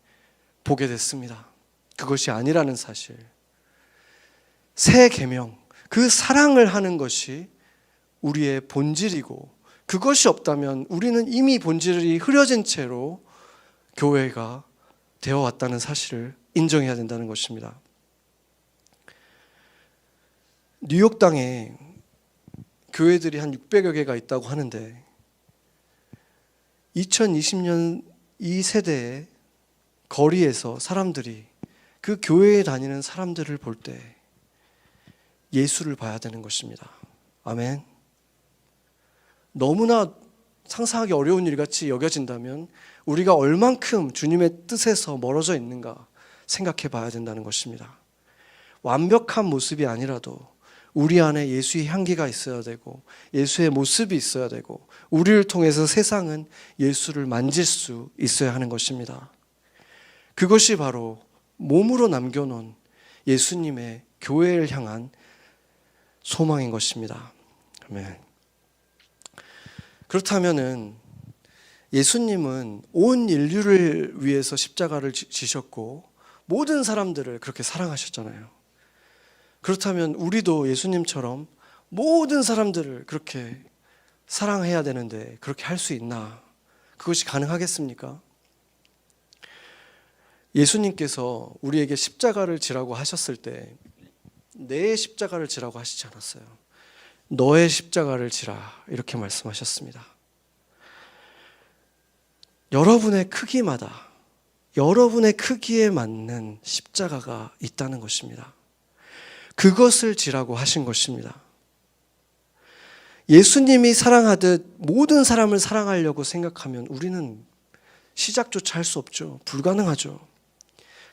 보게 됐습니다. 그것이 아니라는 사실. 새 계명, 그 사랑을 하는 것이 우리의 본질이고, 그것이 없다면 우리는 이미 본질이 흐려진 채로 교회가 되어 왔다는 사실을 인정해야 된다는 것입니다. 뉴욕 땅에 교회들이 한 600여 개가 있다고 하는데 2020년 이 세대의 거리에서 사람들이 그 교회에 다니는 사람들을 볼 때 예수를 봐야 되는 것입니다. 아멘. 너무나 상상하기 어려운 일같이 여겨진다면 우리가 얼만큼 주님의 뜻에서 멀어져 있는가 생각해 봐야 된다는 것입니다. 완벽한 모습이 아니라도 우리 안에 예수의 향기가 있어야 되고 예수의 모습이 있어야 되고 우리를 통해서 세상은 예수를 만질 수 있어야 하는 것입니다. 그것이 바로 몸으로 남겨놓은 예수님의 교회를 향한 소망인 것입니다. 아멘. 그렇다면은 예수님은 온 인류를 위해서 십자가를 지셨고 모든 사람들을 그렇게 사랑하셨잖아요. 그렇다면 우리도 예수님처럼 모든 사람들을 그렇게 사랑해야 되는데 그렇게 할 수 있나? 그것이 가능하겠습니까? 예수님께서 우리에게 십자가를 지라고 하셨을 때 내 십자가를 지라고 하시지 않았어요. 너의 십자가를 지라 이렇게 말씀하셨습니다. 여러분의 크기마다 여러분의 크기에 맞는 십자가가 있다는 것입니다. 그것을 지라고 하신 것입니다. 예수님이 사랑하듯 모든 사람을 사랑하려고 생각하면 우리는 시작조차 할 수 없죠. 불가능하죠.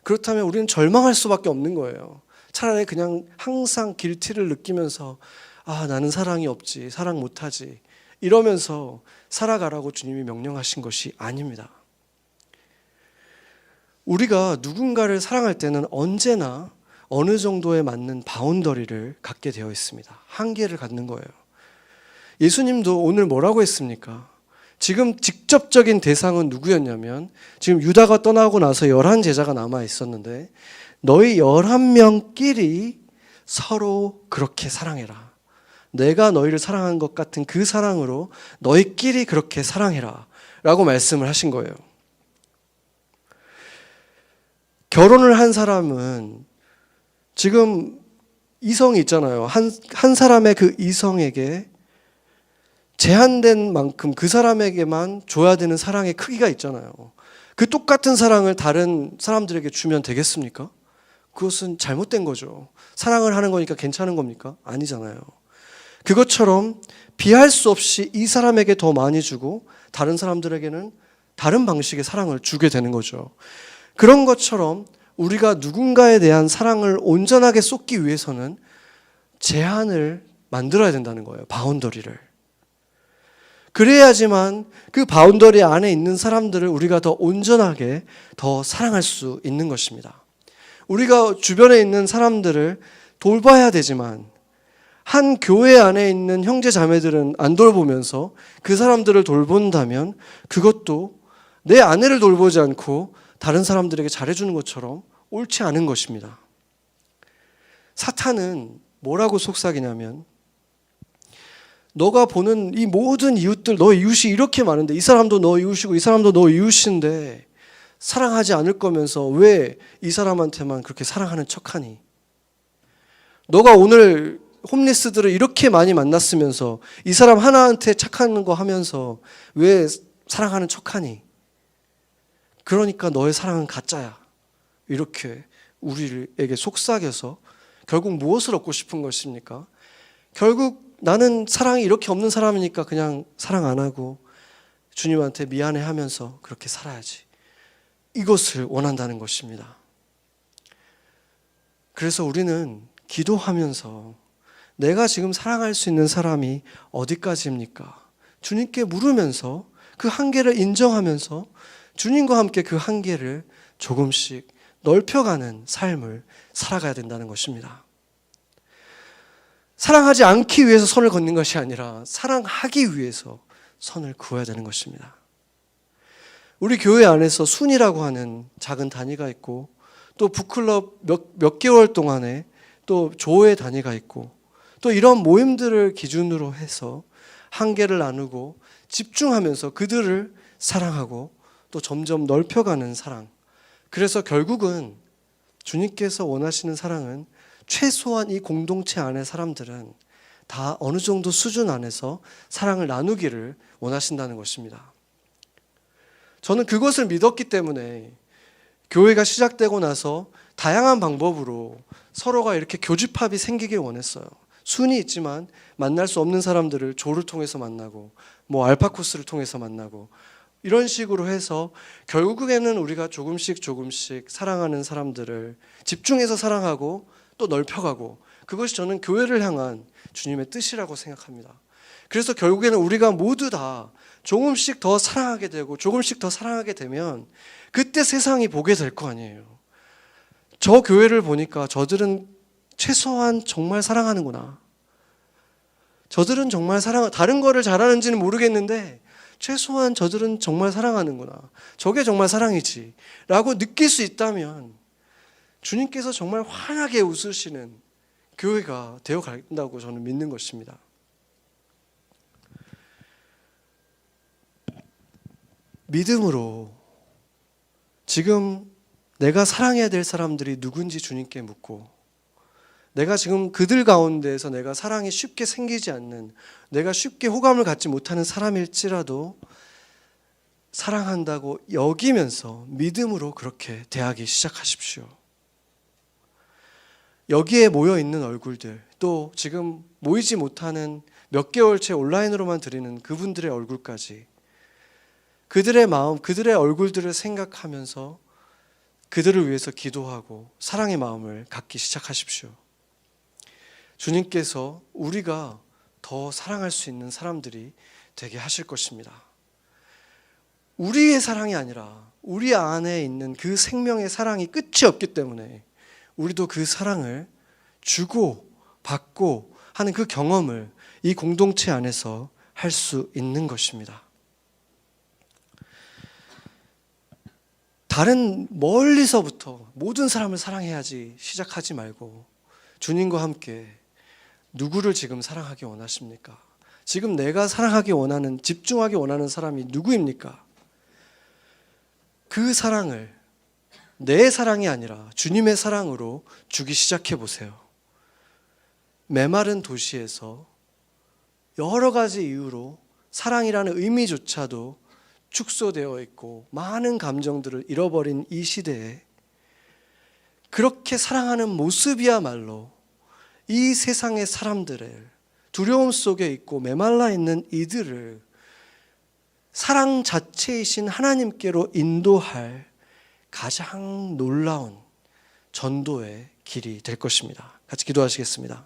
그렇다면 우리는 절망할 수밖에 없는 거예요. 차라리 그냥 항상 길티를 느끼면서 나는 사랑이 없지, 사랑 못하지 이러면서 살아가라고 주님이 명령하신 것이 아닙니다. 우리가 누군가를 사랑할 때는 언제나 어느 정도에 맞는 바운더리를 갖게 되어 있습니다. 한계를 갖는 거예요. 예수님도 오늘 뭐라고 했습니까? 지금 직접적인 대상은 누구였냐면 지금 유다가 떠나고 나서 11 제자가 남아 있었는데 너희 11명끼리 서로 그렇게 사랑해라. 내가 너희를 사랑한 것 같은 그 사랑으로 너희끼리 그렇게 사랑해라 라고 말씀을 하신 거예요. 결혼을 한 사람은 지금 이성이 있잖아요. 한 사람의 그 이성에게 제한된 만큼 그 사람에게만 줘야 되는 사랑의 크기가 있잖아요. 그 똑같은 사랑을 다른 사람들에게 주면 되겠습니까? 그것은 잘못된 거죠. 사랑을 하는 거니까 괜찮은 겁니까? 아니잖아요. 그것처럼 비할 수 없이 이 사람에게 더 많이 주고 다른 사람들에게는 다른 방식의 사랑을 주게 되는 거죠. 그런 것처럼 우리가 누군가에 대한 사랑을 온전하게 쏟기 위해서는 제한을 만들어야 된다는 거예요. 바운더리를. 그래야지만 그 바운더리 안에 있는 사람들을 우리가 더 온전하게 더 사랑할 수 있는 것입니다. 우리가 주변에 있는 사람들을 돌봐야 되지만 한 교회 안에 있는 형제 자매들은 안 돌보면서 그 사람들을 돌본다면 그것도 내 아내를 돌보지 않고 다른 사람들에게 잘해주는 것처럼 옳지 않은 것입니다. 사탄은 뭐라고 속삭이냐면 너가 보는 이 모든 이웃들, 너 이웃이 이렇게 많은데 이 사람도 너 이웃이고 이 사람도 너 이웃인데 사랑하지 않을 거면서 왜 이 사람한테만 그렇게 사랑하는 척하니? 너가 오늘 홈리스들을 이렇게 많이 만났으면서 이 사람 하나한테 착한 거 하면서 왜 사랑하는 척하니? 그러니까 너의 사랑은 가짜야. 이렇게 우리에게 속삭여서 결국 무엇을 얻고 싶은 것입니까? 결국 나는 사랑이 이렇게 없는 사람이니까 그냥 사랑 안 하고 주님한테 미안해 하면서 그렇게 살아야지. 이것을 원한다는 것입니다. 그래서 우리는 기도하면서 내가 지금 사랑할 수 있는 사람이 어디까지입니까? 주님께 물으면서 그 한계를 인정하면서 주님과 함께 그 한계를 조금씩 넓혀가는 삶을 살아가야 된다는 것입니다. 사랑하지 않기 위해서 선을 걷는 것이 아니라 사랑하기 위해서 선을 그어야 되는 것입니다. 우리 교회 안에서 순이라고 하는 작은 단위가 있고 또 북클럽 몇 개월 동안에 또 조회 단위가 있고 또 이런 모임들을 기준으로 해서 한계를 나누고 집중하면서 그들을 사랑하고 또 점점 넓혀가는 사랑. 그래서 결국은 주님께서 원하시는 사랑은 최소한 이 공동체 안의 사람들은 다 어느 정도 수준 안에서 사랑을 나누기를 원하신다는 것입니다. 저는 그것을 믿었기 때문에 교회가 시작되고 나서 다양한 방법으로 서로가 이렇게 교집합이 생기길 원했어요. 순이 있지만 만날 수 없는 사람들을 조를 통해서 만나고 뭐 알파 코스를 통해서 만나고 이런 식으로 해서 결국에는 우리가 조금씩 사랑하는 사람들을 집중해서 사랑하고 또 넓혀가고 그것이 저는 교회를 향한 주님의 뜻이라고 생각합니다. 그래서 결국에는 우리가 모두 다 조금씩 더 사랑하게 되고 조금씩 더 사랑하게 되면 그때 세상이 보게 될 거 아니에요. 저 교회를 보니까 저들은 최소한 정말 사랑하는구나. 저들은 정말 다른 거를 잘하는지는 모르겠는데 최소한 저들은 정말 사랑하는구나. 저게 정말 사랑이지 라고 느낄 수 있다면 주님께서 정말 환하게 웃으시는 교회가 되어 간다고 저는 믿는 것입니다. 믿음으로 지금 내가 사랑해야 될 사람들이 누군지 주님께 묻고 내가 지금 그들 가운데에서 내가 사랑이 쉽게 생기지 않는 내가 쉽게 호감을 갖지 못하는 사람일지라도 사랑한다고 여기면서 믿음으로 그렇게 대하기 시작하십시오. 여기에 모여있는 얼굴들 또 지금 모이지 못하는 몇 개월째 온라인으로만 드리는 그분들의 얼굴까지 그들의 마음, 그들의 얼굴들을 생각하면서 그들을 위해서 기도하고 사랑의 마음을 갖기 시작하십시오. 주님께서 우리가 더 사랑할 수 있는 사람들이 되게 하실 것입니다. 우리의 사랑이 아니라 우리 안에 있는 그 생명의 사랑이 끝이 없기 때문에 우리도 그 사랑을 주고 받고 하는 그 경험을 이 공동체 안에서 할 수 있는 것입니다. 다른 멀리서부터 모든 사람을 사랑해야지 시작하지 말고 주님과 함께 누구를 지금 사랑하기 원하십니까? 지금 내가 사랑하기 원하는, 집중하기 원하는 사람이 누구입니까? 그 사랑을 내 사랑이 아니라 주님의 사랑으로 주기 시작해 보세요. 메마른 도시에서 여러 가지 이유로 사랑이라는 의미조차도 축소되어 있고 많은 감정들을 잃어버린 이 시대에 그렇게 사랑하는 모습이야말로 이 세상의 사람들을 두려움 속에 있고 메말라 있는 이들을 사랑 자체이신 하나님께로 인도할 가장 놀라운 전도의 길이 될 것입니다. 같이 기도하시겠습니다.